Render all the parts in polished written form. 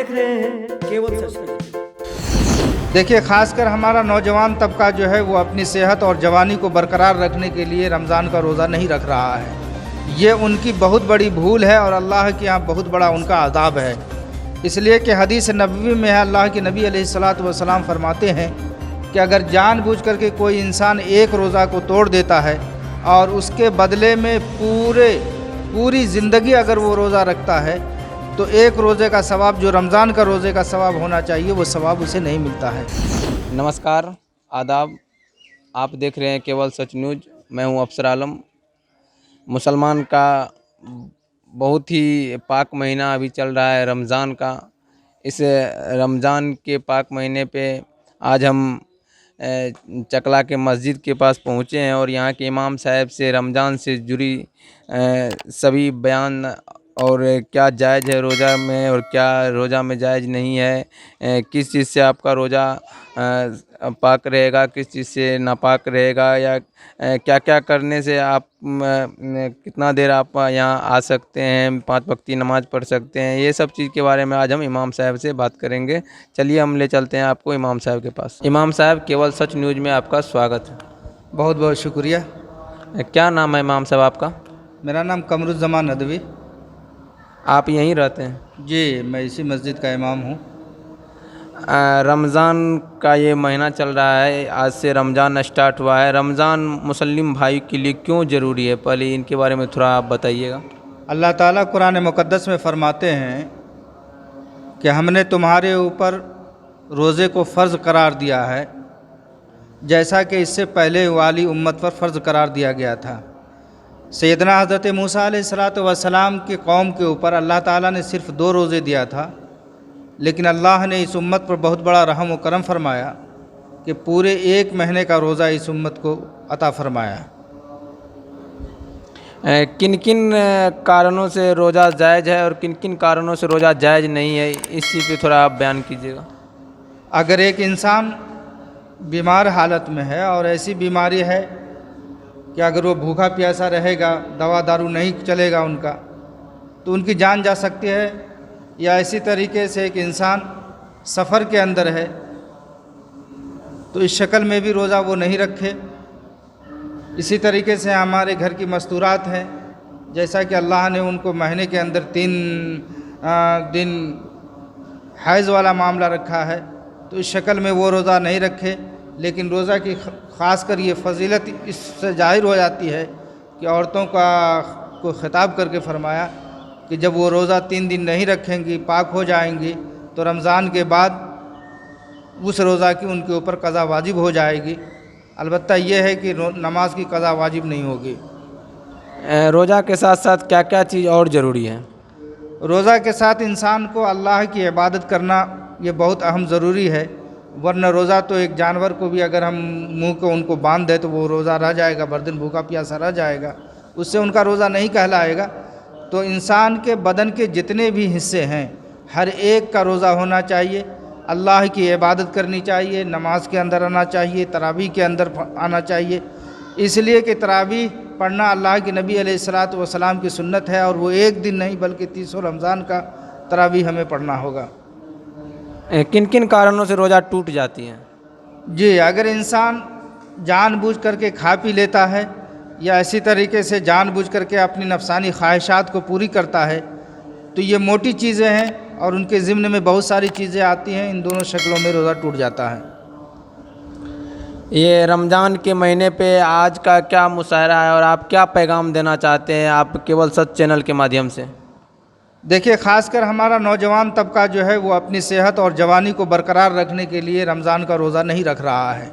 देख रहे हैं केवल सच न्यूज। देखिए, खासकर हमारा नौजवान तबका जो है वो अपनी सेहत और जवानी को बरकरार रखने के लिए रमज़ान का रोज़ा नहीं रख रहा है। ये उनकी बहुत बड़ी भूल है और अल्लाह के यहाँ बहुत बड़ा उनका अज़ाब है। इसलिए कि हदीस नबवी में है, अल्लाह के नबी अलैहिस्सलातु वस्सलाम फरमाते हैं कि अगर जानबूझ करके कोई इंसान एक रोज़ा को तोड़ देता है और उसके बदले में पूरी ज़िंदगी अगर वो रोज़ा रखता है तो एक रोज़े का सवाब जो रमज़ान का रोज़े का सवाब होना चाहिए वो सवाब उसे नहीं मिलता है। नमस्कार, आदाब। आप देख रहे हैं केवल सच न्यूज़। मैं हूं अफसर आलम। मुसलमान का बहुत ही पाक महीना अभी चल रहा है रमज़ान का। इस रमज़ान के पाक महीने पे आज हम चकला के मस्जिद के पास पहुँचे हैं और यहाँ के इमाम साहब से रमज़ान से जुड़ी सभी बयान और क्या जायज़ है रोज़ा में और क्या रोज़ा में जायज़ नहीं है, किस चीज़ से आपका रोज़ा पाक रहेगा, किस चीज़ से नापाक रहेगा, या क्या क्या करने से आप कितना देर आप यहाँ आ सकते हैं, 5 वक्ती नमाज़ पढ़ सकते हैं। ये सब चीज़ के बारे में आज हम इमाम साहब से बात करेंगे। चलिए हम ले चलते हैं आपको इमाम साहब के पास। इमाम साहब, केवल सच न्यूज़ में आपका स्वागत है। बहुत बहुत शुक्रिया। क्या नाम है इमाम साहब आपका? मेरा नाम कमरुज़्ज़मान नदवी। आप यहीं रहते हैं? जी, मैं इसी मस्जिद का इमाम हूँ। रमज़ान का ये महीना चल रहा है, आज से रमज़ान स्टार्ट हुआ है। रमज़ान मुस्लिम भाई के लिए क्यों ज़रूरी है, पहले इनके बारे में थोड़ा आप बताइएगा। अल्लाह ताला कुरान मुक़द्दस में फ़रमाते हैं कि हमने तुम्हारे ऊपर रोज़े को फ़र्ज़ करार दिया है जैसा कि इससे पहले वाली उम्मत पर फ़र्ज़ करार दिया गया था। सैयदना हज़रत मूसा अलैहिस्सलातु वस्सलाम के कौम के ऊपर अल्लाह ताला ने सिर्फ़ 2 रोज़े दिया था, लेकिन अल्लाह ने इस उम्मत पर बहुत बड़ा रहम व करम फरमाया कि पूरे 1 महीने का रोज़ा इस उम्मत को अता फरमाया। किन किन कारणों से रोज़ा जायज़ है और किन किन कारणों से रोज़ा जायज़ नहीं है, इस चीज़ पे थोड़ा आप बयान कीजिएगा। अगर एक इंसान बीमार हालत में है और ऐसी बीमारी है कि अगर वो भूखा प्यासा रहेगा, दवा दारू नहीं चलेगा उनका, तो उनकी जान जा सकती है। या इसी तरीके से एक इंसान सफ़र के अंदर है तो इस शक्ल में भी रोज़ा वो नहीं रखे। इसी तरीके से हमारे घर की मस्तूरात हैं, जैसा कि अल्लाह ने उनको महीने के अंदर 3 दिन हैज़ वाला मामला रखा है, तो इस शक्ल में वो रोज़ा नहीं रखे। लेकिन रोज़ा की ख़ास कर ये फजीलत इससे ज़ाहिर हो जाती है कि औरतों को ख़िताब करके फ़रमाया कि जब वो रोज़ा 3 दिन नहीं रखेंगी, पाक हो जाएंगी, तो रमज़ान के बाद उस रोज़ा की उनके ऊपर क़ज़ा वाजिब हो जाएगी। अलबत्ता ये है कि नमाज की क़ज़ा वाजिब नहीं होगी। रोज़ा के साथ साथ क्या क्या चीज़ और ज़रूरी है? रोज़ा के साथ इंसान को अल्लाह की इबादत करना ये बहुत अहम ज़रूरी है, वरना रोज़ा तो एक जानवर को भी अगर हम मुंह को उनको बांध दें तो वो रोज़ा रह जाएगा, बर्दन भूखा प्यासा रह जाएगा, उससे उनका रोज़ा नहीं कहलाएगा। तो इंसान के बदन के जितने भी हिस्से हैं हर एक का रोज़ा होना चाहिए, अल्लाह की इबादत करनी चाहिए, नमाज के अंदर आना चाहिए, तरावीह के अंदर आना चाहिए। इसलिए कि तरावीह पढ़ना अल्लाह के नबी अलैहिस्सलातु वस्सलाम की सुन्नत है और वो एक दिन नहीं बल्कि 30 रमज़ान का तरावीह हमें पढ़ना होगा। किन किन कारणों से रोज़ा टूट जाती है? जी, अगर इंसान जानबूझ करके खा पी लेता है या इसी तरीके से जानबूझ करके अपनी नफसानी ख्वाहिशात को पूरी करता है तो ये मोटी चीज़ें हैं और उनके ज़िम्न में बहुत सारी चीज़ें आती हैं। इन दोनों शक्लों में रोज़ा टूट जाता है। ये रमज़ान के महीने पे आज का क्या मुशायरा है और आप क्या पैगाम देना चाहते हैं आप केवल सच चैनल के माध्यम से? देखिए, ख़ासकर हमारा नौजवान तबका जो है वो अपनी सेहत और जवानी को बरकरार रखने के लिए रमज़ान का रोज़ा नहीं रख रहा है।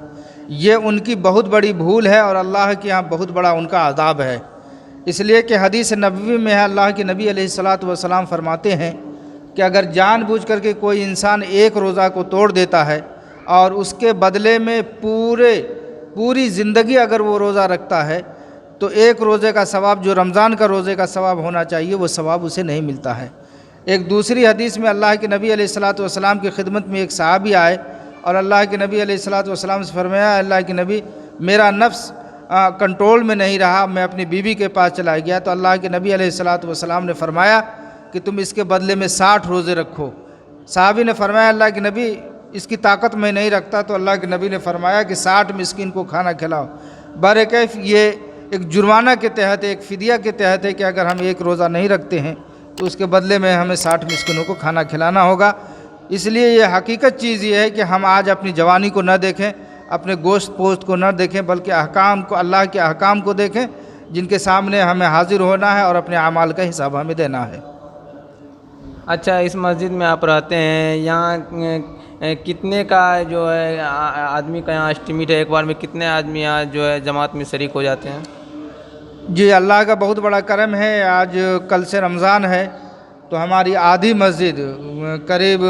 ये उनकी बहुत बड़ी भूल है और अल्लाह के यहाँ बहुत बड़ा उनका अज़ाब है। इसलिए कि हदीस नबवी में है, अल्लाह के नबी अलैहिस्सलातु वस्सलाम फरमाते हैं कि अगर जानबूझ करके कोई इंसान एक रोज़ा को तोड़ देता है और उसके बदले में पूरी ज़िंदगी अगर वो रोज़ा रखता है तो एक रोज़े का सवाब जो रमज़ान का रोज़े का सवाब होना चाहिए वो सवाब उसे नहीं मिलता है। एक दूसरी हदीस में अल्लाह के नबी अलैहिस्सलातु वस्सलाम की खिदमत में एक सहाबी आए और अल्लाह के नबी अलैहिस्सलातु वस्सलाम से फरमाया, अल्लाह के नबी मेरा नफ्स कंट्रोल में नहीं रहा, मैं अपनी बीवी के पास चला गया। तो अल्लाह के नबी अलैहिस्सलातु वस्सलाम ने फरमाया कि तुम इसके बदले में 60 रोज़े रखो। صحابی نے فرمایا अल्लाह के नबी اس کی طاقت میں نہیں رکھتا, تو اللہ کے نبی نے فرمایا کہ 60 مسکین کو کھانا کھلاؤ. برکیف یہ ایک جرمانہ کے تحت ایک فدیہ کے تحت ہے کہ اگر ہم ایک روزہ نہیں رکھتے ہیں تو اس کے بدلے میں ہمیں 60 مسکینوں کو کھانا کھلانا ہوگا. اس لیے یہ حقیقت چیز یہ ہے کہ ہم آج اپنی جوانی کو نہ دیکھیں, اپنے گوشت پوشت کو نہ دیکھیں, بلکہ احکام کو, اللہ کے احکام کو دیکھیں جن کے سامنے ہمیں حاضر ہونا ہے اور اپنے اعمال کا حساب ہمیں دینا ہے. اچھا, اس مسجد میں آپ رہتے ہیں, یہاں کتنے کا جو ہے آدمی کا یہاں اسٹیمیٹ ہے, ایک بار میں کتنے آدمی یہاں جو ہے جماعت میں شریک ہو جاتے ہیں؟ جی اللہ کا بہت بڑا کرم ہے. آج کل سے رمضان ہے تو ہماری آدھی مسجد قریب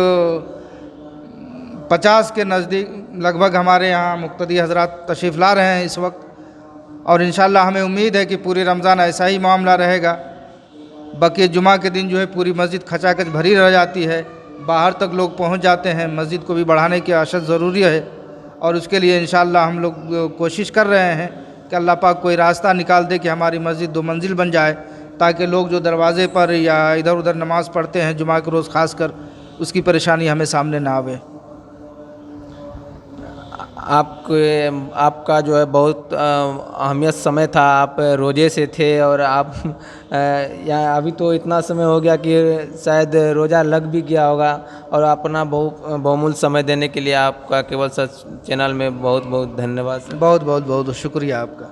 50 کے نزدیک لگ بھگ ہمارے یہاں مقتدی حضرات تشریف لا رہے ہیں اس وقت, اور انشاءاللہ ہمیں امید ہے کہ پوری رمضان ایسا ہی معاملہ رہے گا. باقی جمعہ کے دن جو ہے پوری مسجد کھچا کھچ بھری رہ جاتی ہے, باہر تک لوگ پہنچ جاتے ہیں. مسجد کو بھی بڑھانے کی اشد ضروری ہے, اور اس کے لیے انشاءاللہ ہم لوگ کوشش کر رہے ہیں کہ اللہ پاک کوئی راستہ نکال دے کہ ہماری مسجد 2 منزل بن جائے, تاکہ لوگ جو دروازے پر یا ادھر ادھر نماز پڑھتے ہیں جمعہ کے روز خاص کر, اس کی پریشانی ہمیں سامنے نہ آوے. آپ کا جو ہے بہت اہمیت سمے تھا, آپ روزے سے تھے, اور آپ یا ابھی تو اتنا سمے ہو گیا کہ شاید روزہ لگ بھی گیا ہوگا, اور اپنا بہمول سمے دینے کے لیے آپ کا کیول سچ چینل میں بہت بہت دھنیہ واد. بہت بہت بہت شکریہ آپ کا.